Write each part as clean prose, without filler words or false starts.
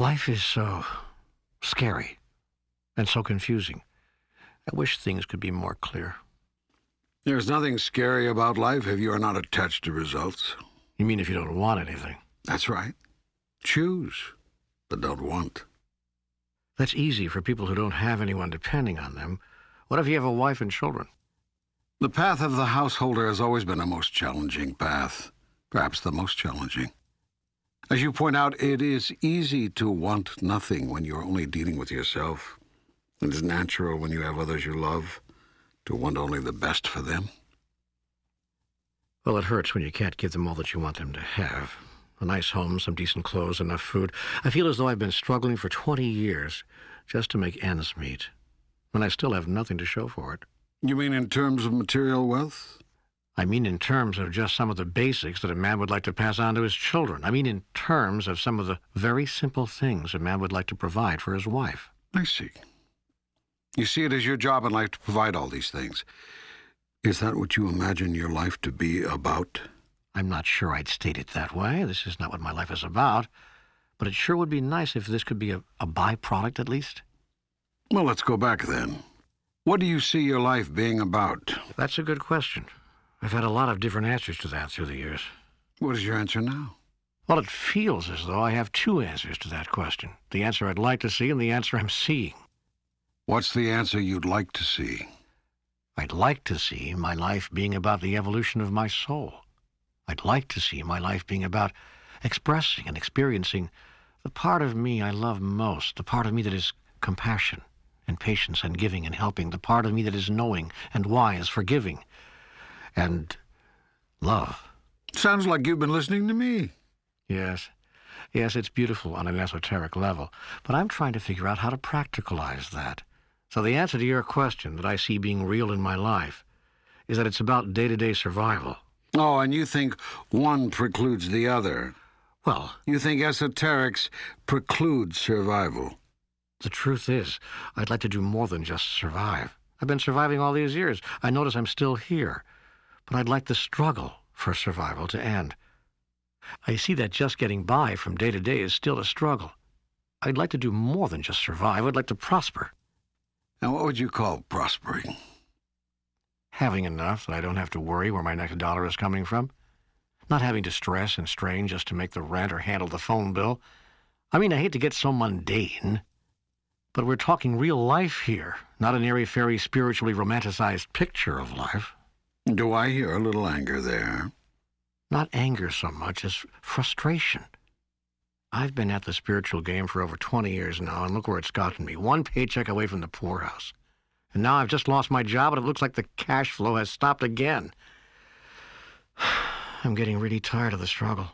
Life is so scary and so confusing. I wish things could be more clear. There's nothing scary about life if you are not attached to results. You mean if you don't want anything? That's right. Choose, but don't want. That's easy for people who don't have anyone depending on them. What if you have a wife and children? The path of the householder has always been a most challenging path, perhaps the most challenging. As you point out, it is easy to want nothing when you're only dealing with yourself. It is natural when you have others you love to want only the best for them. Well, it hurts when you can't give them all that you want them to have. A nice home, some decent clothes, enough food. I feel as though I've been struggling for 20 years just to make ends meet, when I still have nothing to show for it. You mean in terms of material wealth? I mean in terms of just some of the basics that a man would like to pass on to his children. I mean in terms of some of the very simple things a man would like to provide for his wife. I see. You see it as your job in life to provide all these things. Is that what you imagine your life to be about? I'm not sure I'd state it that way. This is not what my life is about. But it sure would be nice if this could be a byproduct at least. Well, let's go back then. What do you see your life being about? That's a good question. I've had a lot of different answers to that through the years. What is your answer now? Well, it feels as though I have two answers to that question. The answer I'd like to see and the answer I'm seeing. What's the answer you'd like to see? I'd like to see my life being about the evolution of my soul. I'd like to see my life being about expressing and experiencing the part of me I love most, the part of me that is compassion and patience and giving and helping, the part of me that is knowing and wise, forgiving, and love. Sounds like you've been listening to me. Yes, it's beautiful on an esoteric level, but I'm trying to figure out how to practicalize that. So the answer to your question that I see being real in my life is that it's about day-to-day survival. Oh, and you think one precludes the other. Well, You think esoterics preclude survival. the truth is, I'd like to do more than just survive. I've been surviving all these years. I notice I'm still here, but I'd like the struggle for survival to end. I see that just getting by from day to day is still a struggle. I'd like to do more than just survive. I'd like to prosper. And what would you call prospering? Having enough that I don't have to worry where my next dollar is coming from. Not having to stress and strain just to make the rent or handle the phone bill. I mean, I hate to get so mundane, but we're talking real life here, not an airy-fairy, spiritually romanticized picture of life. Do I hear a little anger there? Not anger so much as frustration. I've been at the spiritual game for over 20 years now, and look where it's gotten me. One paycheck away from the poorhouse. And now I've just lost my job, and it looks like the cash flow has stopped again. I'm getting really tired of the struggle.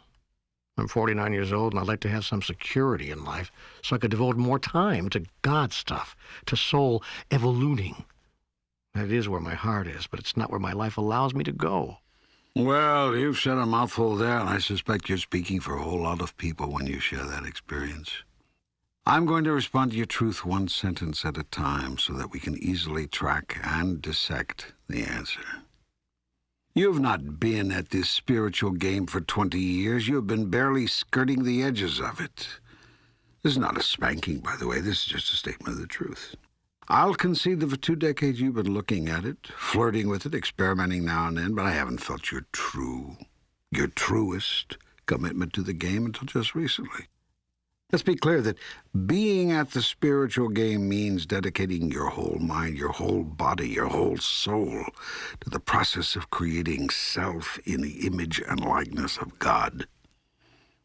I'm 49 years old, and I'd like to have some security in life so I could devote more time to God stuff, to soul evoluting. That is where my heart is, but it's not where my life allows me to go. Well, you've said a mouthful there, and I suspect you're speaking for a whole lot of people when you share that experience. I'm going to respond to your truth one sentence at a time so that we can easily track and dissect the answer. You've not been at this spiritual game for 20 years. You have been barely skirting the edges of it. This is not a spanking, by the way. This is just a statement of the truth. I'll concede that for 2 decades you've been looking at it, flirting with it, experimenting now and then, but I haven't felt your truest commitment to the game until just recently. Let's be clear that being at the spiritual game means dedicating your whole mind, your whole body, your whole soul to the process of creating self in the image and likeness of God.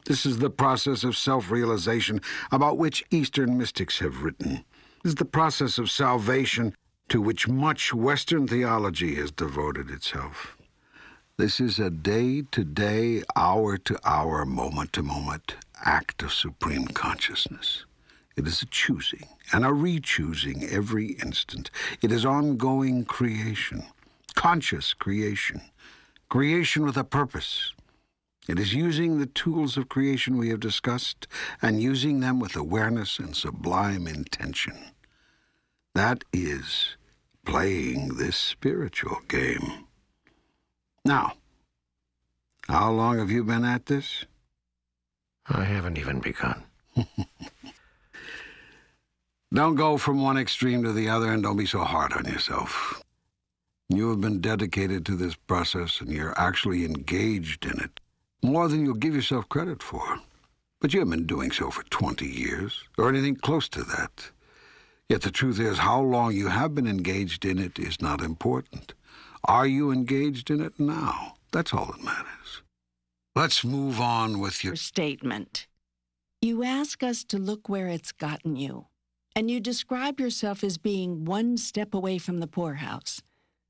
This is the process of self-realization about which Eastern mystics have written. This is the process of salvation to which much Western theology has devoted itself. This is a day-to-day, hour-to-hour, moment-to-moment act of supreme consciousness. It is a choosing and a re-choosing every instant. It is ongoing creation, conscious creation, creation with a purpose. It is using the tools of creation we have discussed and using them with awareness and sublime intention. That is playing this spiritual game. Now, how long have you been at this? I haven't even begun. Don't go from one extreme to the other, and don't be so hard on yourself. You have been dedicated to this process, and you're actually engaged in it, more than you'll give yourself credit for. But you haven't been doing so for 20 years, or anything close to that. Yet the truth is, how long you have been engaged in it is not important. Are you engaged in it now? That's all that matters. Let's move on with your statement. You ask us to look where it's gotten you, and you describe yourself as being one step away from the poorhouse.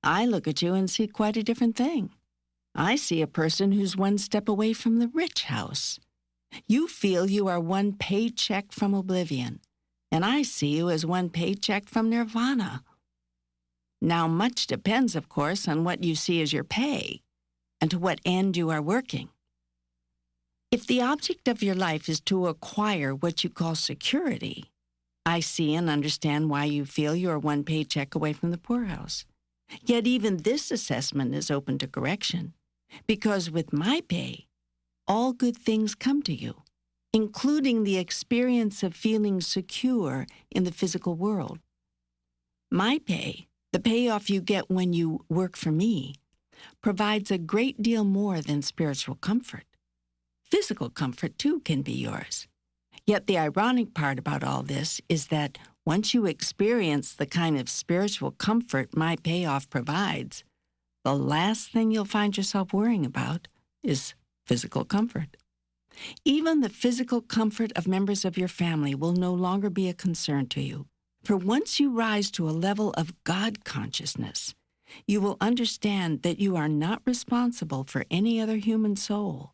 I look at you and see quite a different thing. I see a person who's one step away from the rich house. You feel you are one paycheck from oblivion, and I see you as one paycheck from nirvana. Now, much depends, of course, on what you see as your pay and to what end you are working. If the object of your life is to acquire what you call security, I see and understand why you feel you are one paycheck away from the poorhouse. Yet even this assessment is open to correction, because with my pay, all good things come to you, including the experience of feeling secure in the physical world. My pay, the payoff you get when you work for me, provides a great deal more than spiritual comfort. Physical comfort, too, can be yours. Yet the ironic part about all this is that once you experience the kind of spiritual comfort my payoff provides, the last thing you'll find yourself worrying about is physical comfort. Even the physical comfort of members of your family will no longer be a concern to you. For once you rise to a level of God consciousness, you will understand that you are not responsible for any other human soul,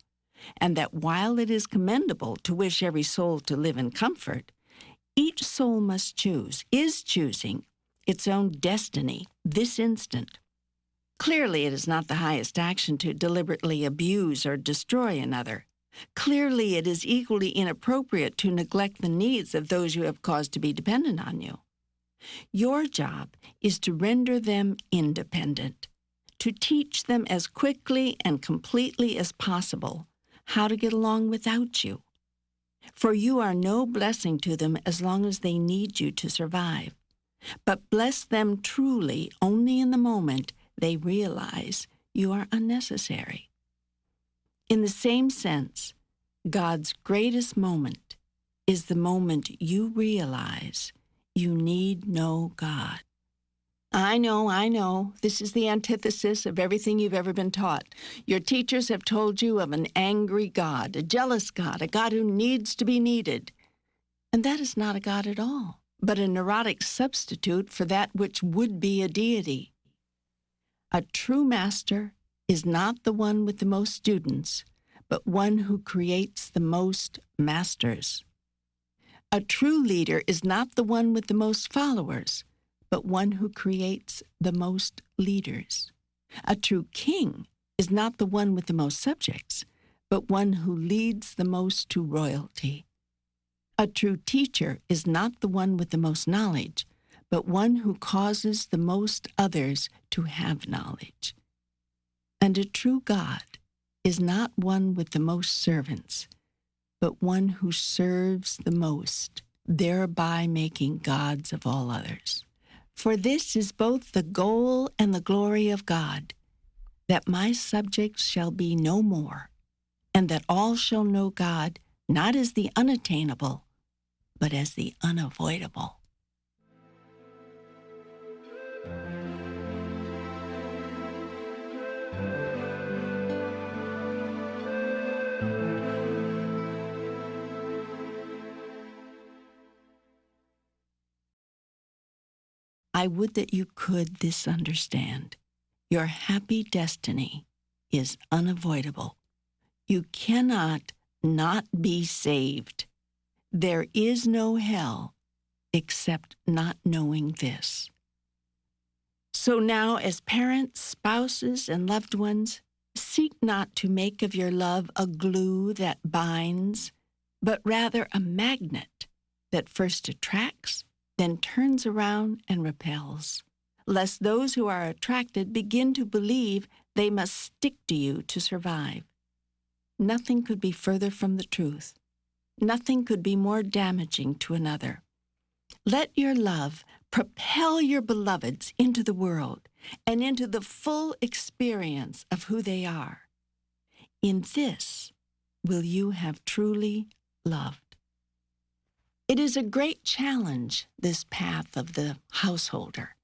and that while it is commendable to wish every soul to live in comfort, each soul must choose, is choosing, its own destiny this instant. Clearly, it is not the highest action to deliberately abuse or destroy another. Clearly, it is equally inappropriate to neglect the needs of those you have caused to be dependent on you. Your job is to render them independent, to teach them as quickly and completely as possible how to get along without you. For you are no blessing to them as long as they need you to survive, but bless them truly only in the moment they realize you are unnecessary. In the same sense, God's greatest moment is the moment you realize you need no God. I know. This is the antithesis of everything you've ever been taught. Your teachers have told you of an angry God, a jealous God, a God who needs to be needed. And that is not a God at all, but a neurotic substitute for that which would be a deity. A true master is not the one with the most students, but one who creates the most masters. A true leader is not the one with the most followers, but one who creates the most leaders. A true king is not the one with the most subjects, but one who leads the most to royalty. A true teacher is not the one with the most knowledge, but one who causes the most others to have knowledge. And a true God is not one with the most servants, but one who serves the most, thereby making gods of all others. For this is both the goal and the glory of God, that my subjects shall be no more, and that all shall know God not as the unattainable, but as the unavoidable. I would that you could this understand. Your happy destiny is unavoidable. You cannot not be saved. There is no hell except not knowing this. So now, as parents, spouses, and loved ones, seek not to make of your love a glue that binds, but rather a magnet that first attracts, then turns around and repels, lest those who are attracted begin to believe they must stick to you to survive. Nothing could be further from the truth. Nothing could be more damaging to another. Let your love propel your beloveds into the world and into the full experience of who they are. In this will you have truly loved. It is a great challenge, this path of the householder.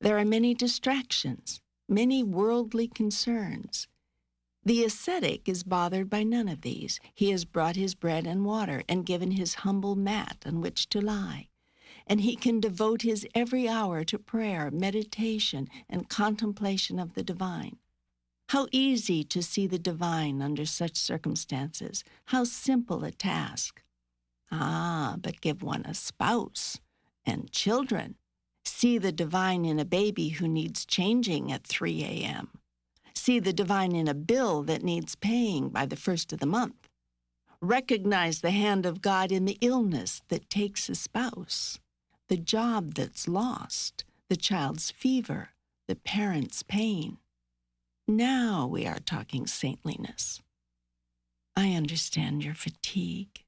There are many distractions, many worldly concerns. The ascetic is bothered by none of these. He has brought his bread and water and given his humble mat on which to lie. And he can devote his every hour to prayer, meditation, and contemplation of the divine. How easy to see the divine under such circumstances. How simple a task. But give one a spouse and children. See the divine in a baby who needs changing at 3 a.m. See the divine in a bill that needs paying by the first of the month. Recognize the hand of God in the illness that takes a spouse, the job that's lost, the child's fever, the parent's pain. Now we are talking saintliness. I understand your fatigue.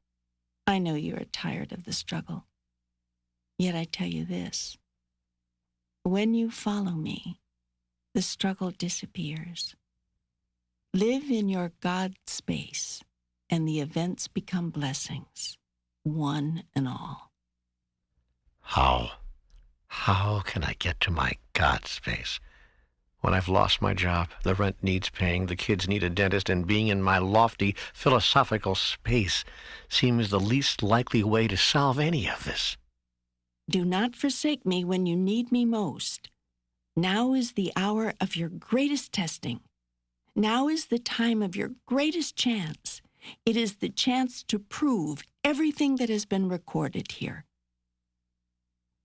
I know you are tired of the struggle. Yet I tell you this. When you follow me, the struggle disappears. Live in your God space, and the events become blessings, one and all. How can I get to my God space? When I've lost my job, the rent needs paying, the kids need a dentist, and being in my lofty philosophical space seems the least likely way to solve any of this. Do not forsake me when you need me most. Now is the hour of your greatest testing. Now is the time of your greatest chance. It is the chance to prove everything that has been recorded here.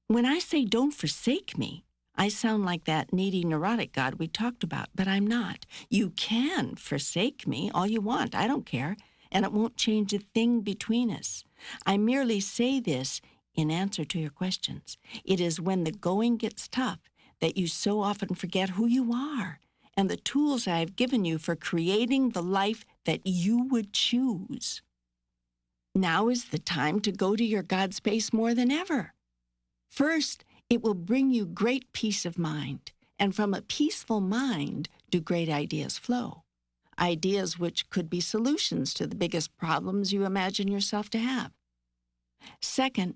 When I say don't forsake me, I sound like that needy, neurotic God we talked about, but I'm not. You can forsake me all you want. I don't care, and it won't change a thing between us. I merely say this in answer to your questions. It is when the going gets tough that you so often forget who you are and the tools I have given you for creating the life that you would choose. Now is the time to go to your God space more than ever. First, it will bring you great peace of mind, and from a peaceful mind do great ideas flow, ideas which could be solutions to the biggest problems you imagine yourself to have. Second,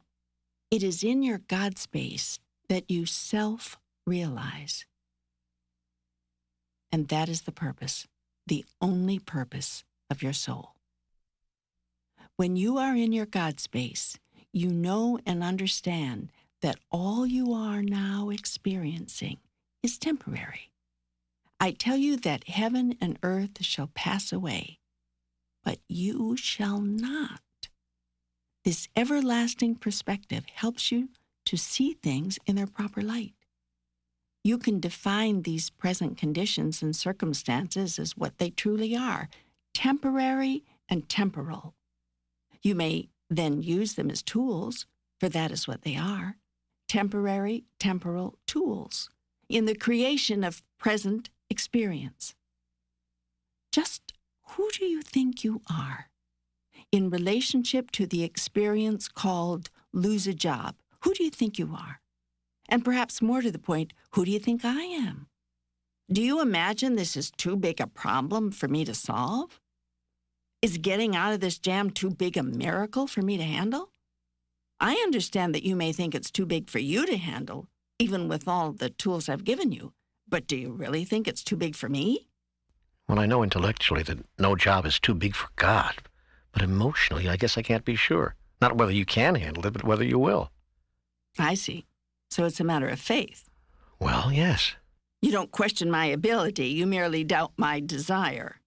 it is in your God space that you self-realize. And that is the purpose, the only purpose of your soul. When you are in your God space, you know and understand that all you are now experiencing is temporary. I tell you that heaven and earth shall pass away, but you shall not. This everlasting perspective helps you to see things in their proper light. You can define these present conditions and circumstances as what they truly are, temporary and temporal. You may then use them as tools, for that is what they are, temporary, temporal tools, in the creation of present experience. Just who do you think you are? In relationship to the experience called lose a job, who do you think you are? And perhaps more to the point, who do you think I am? Do you imagine this is too big a problem for me to solve? Is getting out of this jam too big a miracle for me to handle? I understand that you may think it's too big for you to handle, even with all the tools I've given you, but do you really think it's too big for me? Well, I know intellectually that no job is too big for God, but emotionally, I guess I can't be sure. Not whether you can handle it, but whether you will. I see. So it's a matter of faith. Well, yes. You don't question my ability, you merely doubt my desire.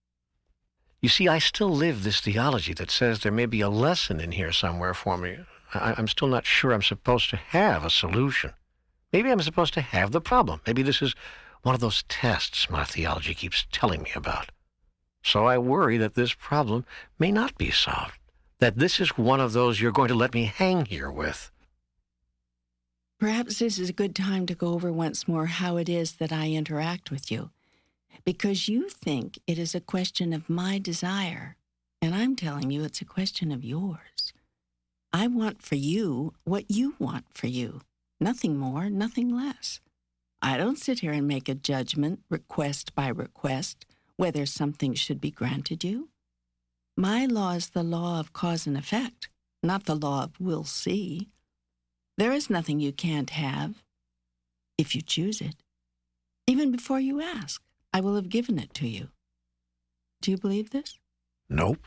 You see, I still live this theology that says there may be a lesson in here somewhere for me. I'm still not sure I'm supposed to have a solution. Maybe I'm supposed to have the problem. Maybe this is one of those tests my theology keeps telling me about. So I worry that this problem may not be solved, that this is one of those you're going to let me hang here with. Perhaps this is a good time to go over once more how it is that I interact with you, because you think it is a question of my desire, and I'm telling you it's a question of yours. I want for you what you want for you. Nothing more, nothing less. I don't sit here and make a judgment, request by request, whether something should be granted you. My law is the law of cause and effect, not the law of we'll see. There is nothing you can't have if you choose it. Even before you ask, I will have given it to you. Do you believe this? Nope.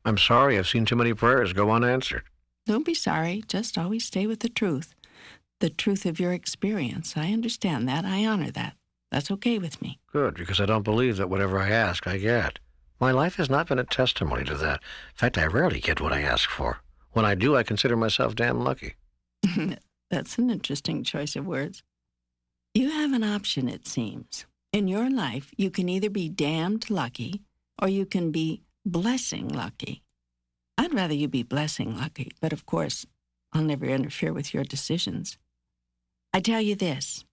I'm sorry, I've seen too many prayers go unanswered. Don't be sorry. Just always stay with the truth of your experience. I understand that. I honor that. That's okay with me. Good, because I don't believe that whatever I ask, I get. My life has not been a testimony to that. In fact, I rarely get what I ask for. When I do, I consider myself damn lucky. That's an interesting choice of words. You have an option, it seems. In your life, you can either be damned lucky or you can be blessing lucky. I'd rather you be blessing lucky, but of course, I'll never interfere with your decisions. I tell you this,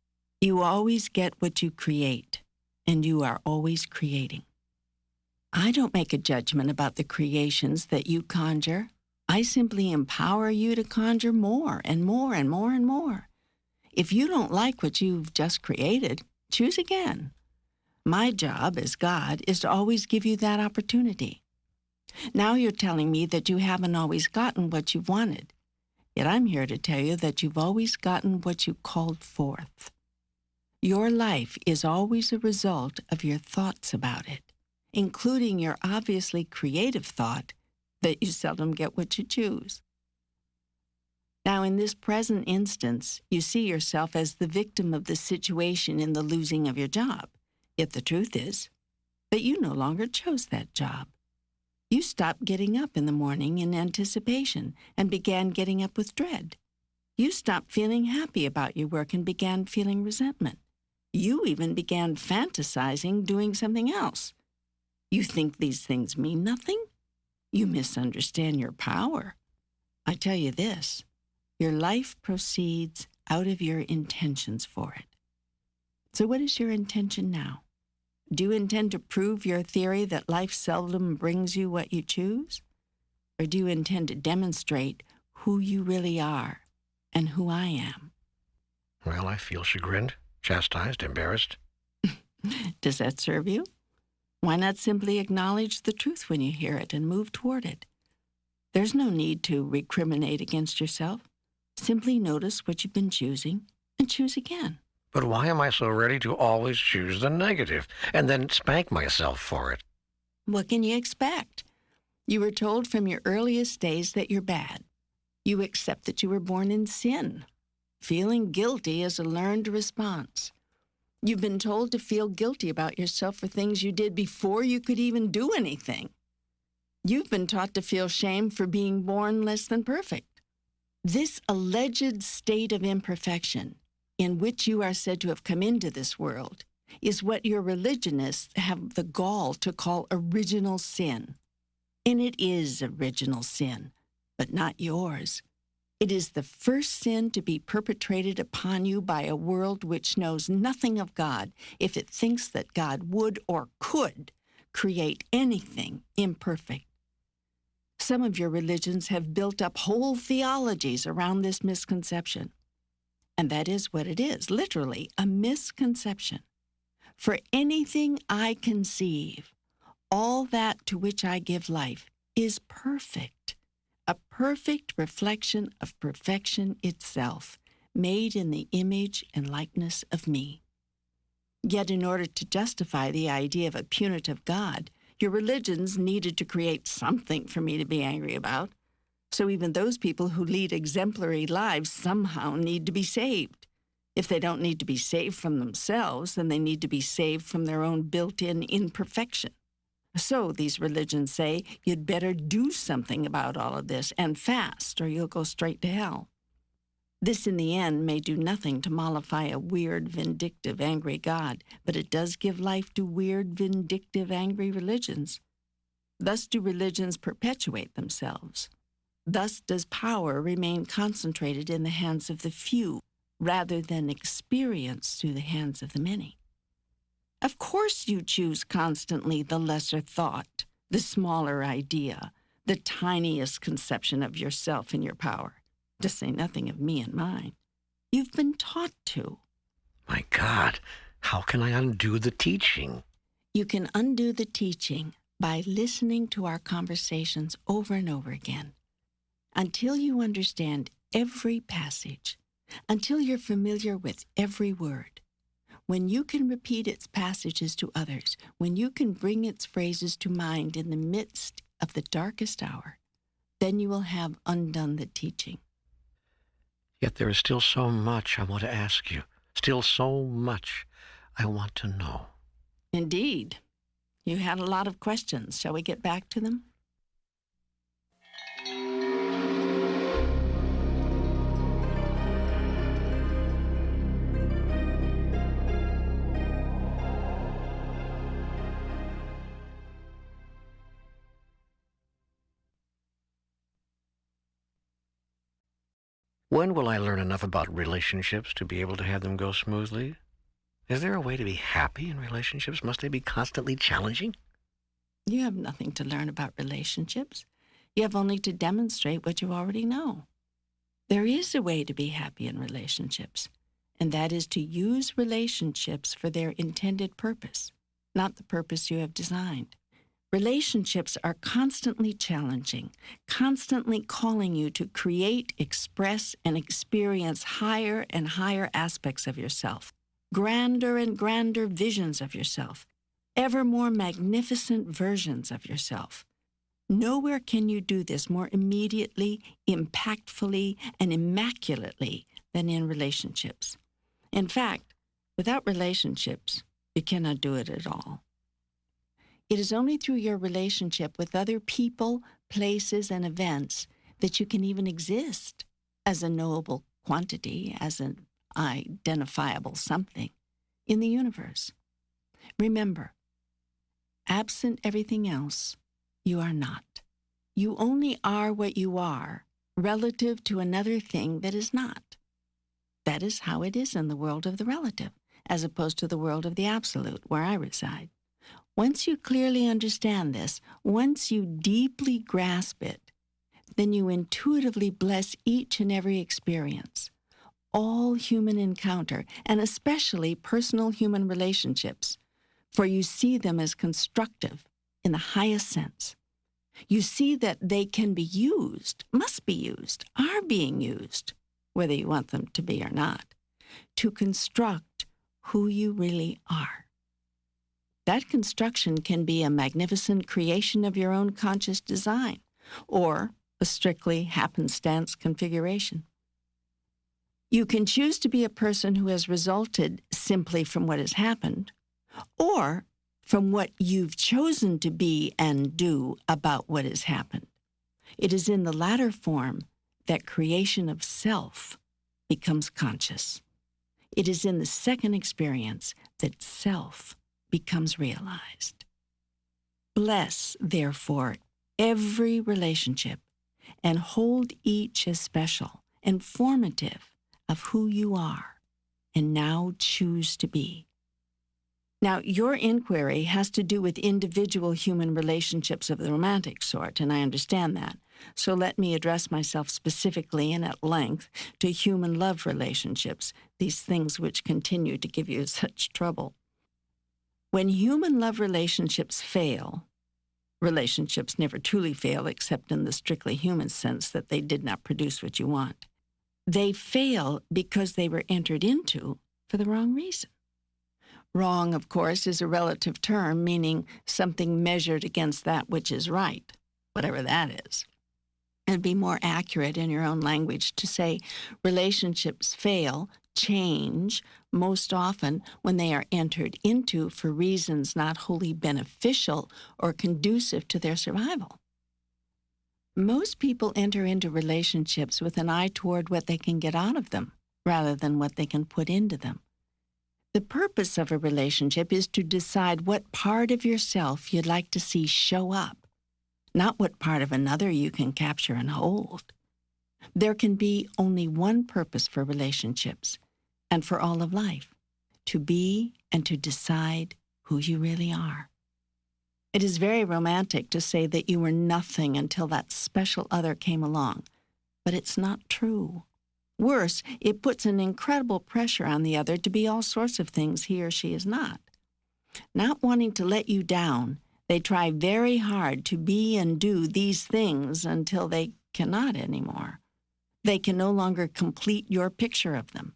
you always get what you create, and you are always creating. I don't make a judgment about the creations that you conjure. I simply empower you to conjure more and more and more and more. If you don't like what you've just created, choose again. My job as God is to always give you that opportunity. Now you're telling me that you haven't always gotten what you've wanted. Yet I'm here to tell you that you've always gotten what you called forth. Your life is always a result of your thoughts about it, including your obviously creative thought that you seldom get what you choose. Now, in this present instance, you see yourself as the victim of the situation in the losing of your job. Yet the truth is that you no longer chose that job. You stopped getting up in the morning in anticipation and began getting up with dread. You stopped feeling happy about your work and began feeling resentment. You even began fantasizing doing something else. You think these things mean nothing? You misunderstand your power. I tell you this, your life proceeds out of your intentions for it. So what is your intention now? Do you intend to prove your theory that life seldom brings you what you choose? Or do you intend to demonstrate who you really are and who I am? Well, I feel chagrined, chastised, embarrassed. Does that serve you? Why not simply acknowledge the truth when you hear it and move toward it? There's no need to recriminate against yourself. Simply notice what you've been choosing and choose again. But why am I so ready to always choose the negative and then spank myself for it? What can you expect? You were told from your earliest days that you're bad. You accept that you were born in sin. Feeling guilty is a learned response. You've been told to feel guilty about yourself for things you did before you could even do anything. You've been taught to feel shame for being born less than perfect. This alleged state of imperfection in which you are said to have come into this world is what your religionists have the gall to call original sin. And it is original sin, but not yours. It is the first sin to be perpetrated upon you by a world which knows nothing of God if it thinks that God would or could create anything imperfect. Some of your religions have built up whole theologies around this misconception. And that is what it is, literally, a misconception. For anything I conceive, all that to which I give life is perfect, a perfect reflection of perfection itself, made in the image and likeness of me. Yet in order to justify the idea of a punitive God, your religions needed to create something for me to be angry about. So even those people who lead exemplary lives somehow need to be saved. If they don't need to be saved from themselves, then they need to be saved from their own built-in imperfection. So these religions say you'd better do something about all of this and fast, or you'll go straight to hell. This in the end may do nothing to mollify a weird, vindictive, angry God, but it does give life to weird, vindictive, angry religions. Thus do religions perpetuate themselves. Thus does power remain concentrated in the hands of the few, rather than experienced through the hands of the many. Of course you choose constantly the lesser thought, the smaller idea, the tiniest conception of yourself and your power, to say nothing of me and mine. You've been taught to. My God, how can I undo the teaching? You can undo the teaching by listening to our conversations over and over again, until you understand every passage, until you're familiar with every word. When you can repeat its passages to others, when you can bring its phrases to mind in the midst of the darkest hour, then you will have undone the teaching. Yet there is still so much I want to ask you, still so much I want to know. Indeed. You had a lot of questions. Shall we get back to them? When will I learn enough about relationships to be able to have them go smoothly? Is there a way to be happy in relationships? Must they be constantly challenging? You have nothing to learn about relationships. You have only to demonstrate what you already know. There is a way to be happy in relationships, and that is to use relationships for their intended purpose, not the purpose you have designed. Relationships are constantly challenging, constantly calling you to create, express, and experience higher and higher aspects of yourself, grander and grander visions of yourself, ever more magnificent versions of yourself. Nowhere can you do this more immediately, impactfully, and immaculately than in relationships. In fact, without relationships, you cannot do it at all. It is only through your relationship with other people, places, and events that you can even exist as a knowable quantity, as an identifiable something in the universe. Remember, absent everything else, you are not. You only are what you are relative to another thing that is not. That is how it is in the world of the relative, as opposed to the world of the absolute, where I reside. Once you clearly understand this, once you deeply grasp it, then you intuitively bless each and every experience, all human encounter, and especially personal human relationships, for you see them as constructive in the highest sense. You see that they can be used, must be used, are being used, whether you want them to be or not, to construct who you really are. That construction can be a magnificent creation of your own conscious design, or a strictly happenstance configuration. You can choose to be a person who has resulted simply from what has happened, or from what you've chosen to be and do about what has happened. It is in the latter form that creation of self becomes conscious. It is in the second experience that self becomes realized. Bless, therefore, every relationship and hold each as special and formative of who you are and now choose to be. Now, your inquiry has to do with individual human relationships of the romantic sort, and I understand that. So let me address myself specifically and at length to human love relationships, these things which continue to give you such trouble. When human love relationships fail, relationships never truly fail except in the strictly human sense that they did not produce what you want. They fail because they were entered into for the wrong reason. Wrong, of course, is a relative term, meaning something measured against that which is right, whatever that is. It'd be more accurate in your own language to say relationships fail, change, most often when they are entered into for reasons not wholly beneficial or conducive to their survival. Most people enter into relationships with an eye toward what they can get out of them, rather than what they can put into them. The purpose of a relationship is to decide what part of yourself you'd like to see show up, not what part of another you can capture and hold. There can be only one purpose for relationships, and for all of life, to be and to decide who you really are. It is very romantic to say that you were nothing until that special other came along, but it's not true. Worse, it puts an incredible pressure on the other to be all sorts of things he or she is not. Not wanting to let you down, they try very hard to be and do these things until they cannot anymore. They can no longer complete your picture of them.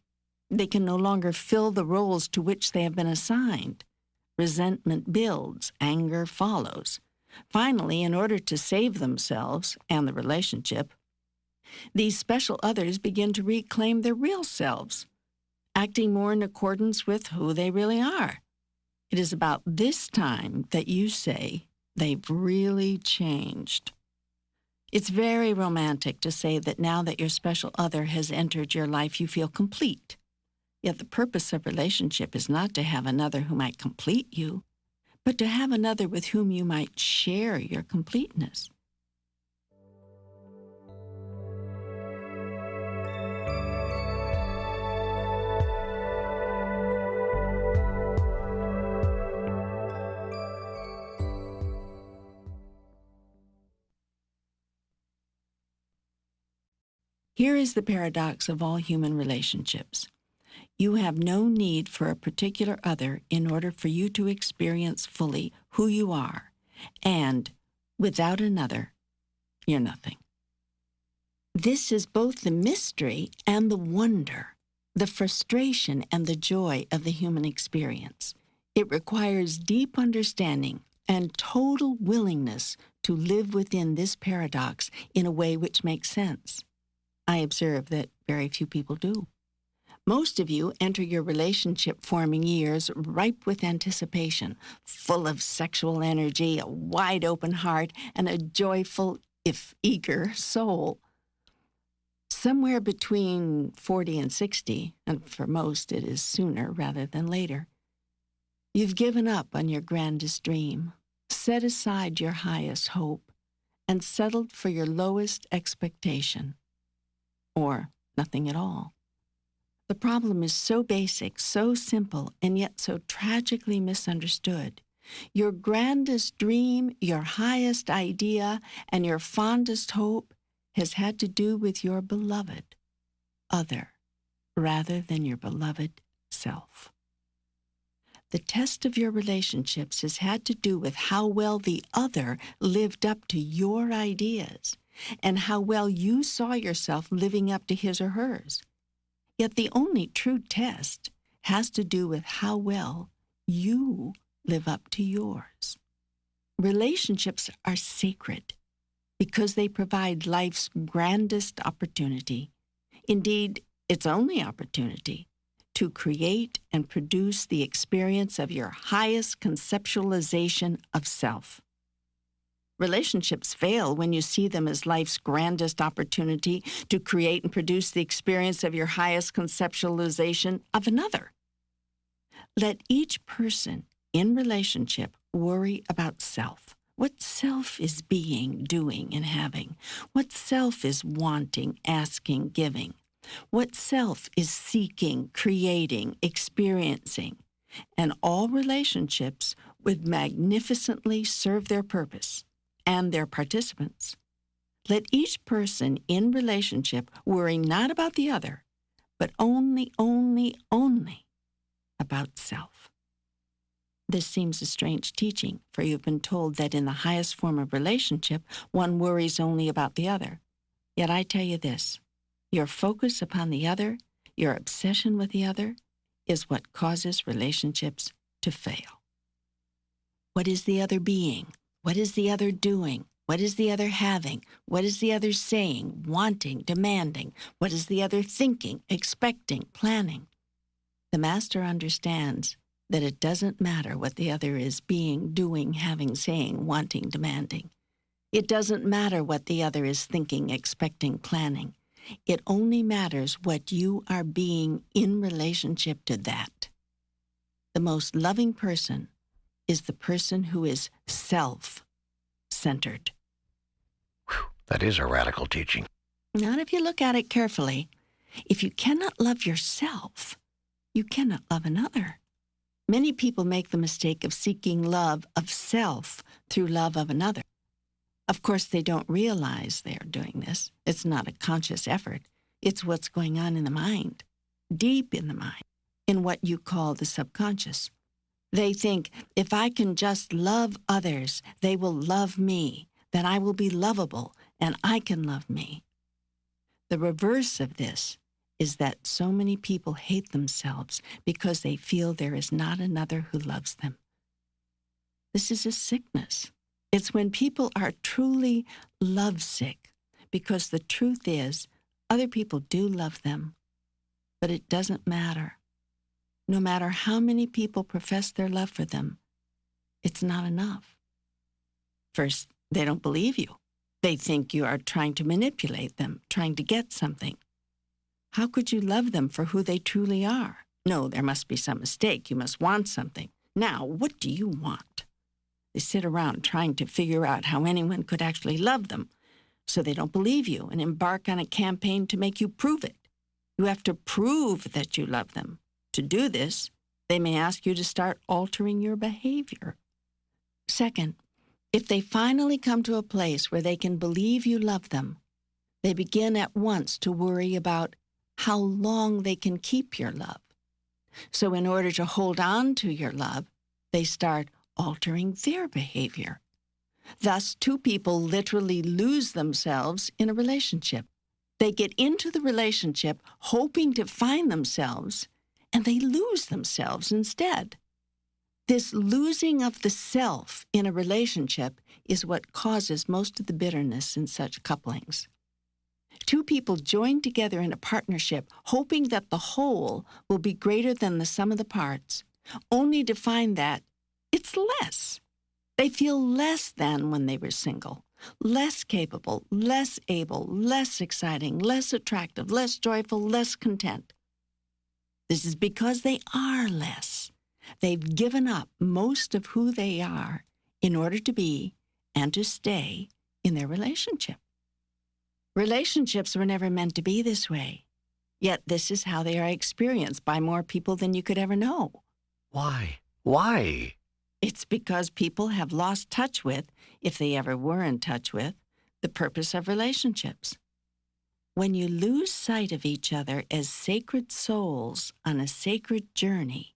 They can no longer fill the roles to which they have been assigned. Resentment builds, anger follows. Finally, in order to save themselves and the relationship, these special others begin to reclaim their real selves, acting more in accordance with who they really are. It is about this time that you say they've really changed. It's very romantic to say that now that your special other has entered your life, you feel complete. Yet the purpose of relationship is not to have another who might complete you, but to have another with whom you might share your completeness. Here is the paradox of all human relationships. You have no need for a particular other in order for you to experience fully who you are, and without another, you're nothing. This is both the mystery and the wonder, the frustration and the joy of the human experience. It requires deep understanding and total willingness to live within this paradox in a way which makes sense. I observe that very few people do. Most of you enter your relationship-forming years ripe with anticipation, full of sexual energy, a wide-open heart, and a joyful, if eager, soul. Somewhere between 40 and 60, and for most it is sooner rather than later, you've given up on your grandest dream, set aside your highest hope, and settled for your lowest expectation, or nothing at all. The problem is so basic, so simple, and yet so tragically misunderstood. Your grandest dream, your highest idea, and your fondest hope has had to do with your beloved other rather than your beloved self. The test of your relationships has had to do with how well the other lived up to your ideas and how well you saw yourself living up to his or hers. Yet the only true test has to do with how well you live up to yours. Relationships are sacred because they provide life's grandest opportunity, indeed, its only opportunity, to create and produce the experience of your highest conceptualization of self. Relationships fail when you see them as life's grandest opportunity to create and produce the experience of your highest conceptualization of another. Let each person in relationship worry about self. What self is being, doing, and having? What self is wanting, asking, giving? What self is seeking, creating, experiencing? And all relationships would magnificently serve their purpose and their participants. Let each person in relationship worry not about the other, but only about self. This seems a strange teaching, for you've been told that in the highest form of relationship, one worries only about the other. Yet I tell you this, your focus upon the other, your obsession with the other, is what causes relationships to fail. What is the other being? What is the other doing? What is the other having? What is the other saying, wanting, demanding? What is the other thinking, expecting, planning? The master understands that it doesn't matter what the other is being, doing, having, saying, wanting, demanding. It doesn't matter what the other is thinking, expecting, planning. It only matters what you are being in relationship to that. The most loving person is the person who is self-centered. That is a radical teaching. Not if you look at it carefully. If you cannot love yourself, you cannot love another. Many people make the mistake of seeking love of self through love of another. Of course, they don't realize they are doing this. It's not a conscious effort. It's what's going on in the mind, deep in the mind, in what you call the subconscious. They think, if I can just love others, they will love me, then I will be lovable, and I can love me. The reverse of this is that so many people hate themselves because they feel there is not another who loves them. This is a sickness. It's when people are truly lovesick, because the truth is, other people do love them, but it doesn't matter. No matter how many people profess their love for them, it's not enough. First, they don't believe you. They think you are trying to manipulate them, trying to get something. How could you love them for who they truly are? No, there must be some mistake. You must want something. Now, what do you want? They sit around trying to figure out how anyone could actually love them, so they don't believe you and embark on a campaign to make you prove it. You have to prove that you love them. To do this, they may ask you to start altering your behavior. Second, if they finally come to a place where they can believe you love them, they begin at once to worry about how long they can keep your love. So in order to hold on to your love, they start altering their behavior. Thus, two people literally lose themselves in a relationship. They get into the relationship hoping to find themselves, and they lose themselves instead. This losing of the self in a relationship is what causes most of the bitterness in such couplings. Two people join together in a partnership hoping that the whole will be greater than the sum of the parts, only to find that it's less. They feel less than when they were single, less capable, less able, less exciting, less attractive, less joyful, less content. This is because they are less. They've given up most of who they are in order to be and to stay in their relationship. Relationships were never meant to be this way, yet this is how they are experienced by more people than you could ever know. Why? Why? It's because people have lost touch with, if they ever were in touch with, the purpose of relationships. When you lose sight of each other as sacred souls on a sacred journey,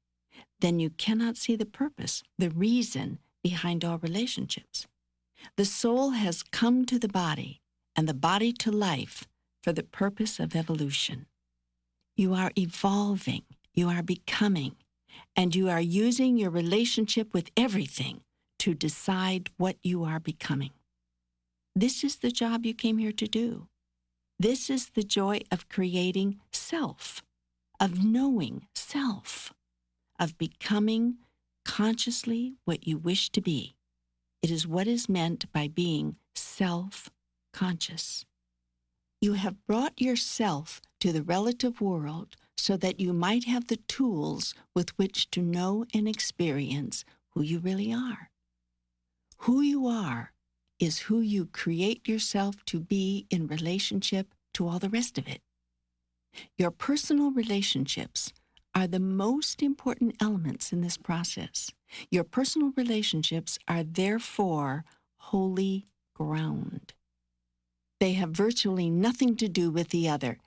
then you cannot see the purpose, the reason behind all relationships. The soul has come to the body and the body to life for the purpose of evolution. You are evolving, you are becoming, and you are using your relationship with everything to decide what you are becoming. This is the job you came here to do. This is the joy of creating self, of knowing self, of becoming consciously what you wish to be. It is what is meant by being self-conscious. You have brought yourself to the relative world so that you might have the tools with which to know and experience who you really are. Who you are is who you create yourself to be in relationship to all the rest of it. Your personal relationships are the most important elements in this process. Your personal relationships are therefore holy ground. They have virtually nothing to do with the other,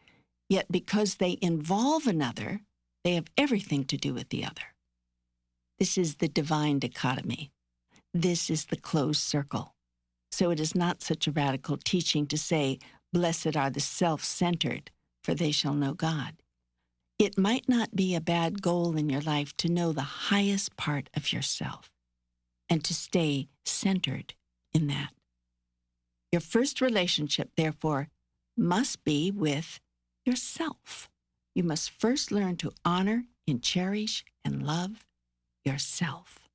yet because they involve another, they have everything to do with the other. This is the divine dichotomy. This is the closed circle. So it is not such a radical teaching to say, "Blessed are the self-centered, for they shall know God." It might not be a bad goal in your life to know the highest part of yourself and to stay centered in that. Your first relationship, therefore, must be with yourself. You must first learn to honor and cherish and love yourself.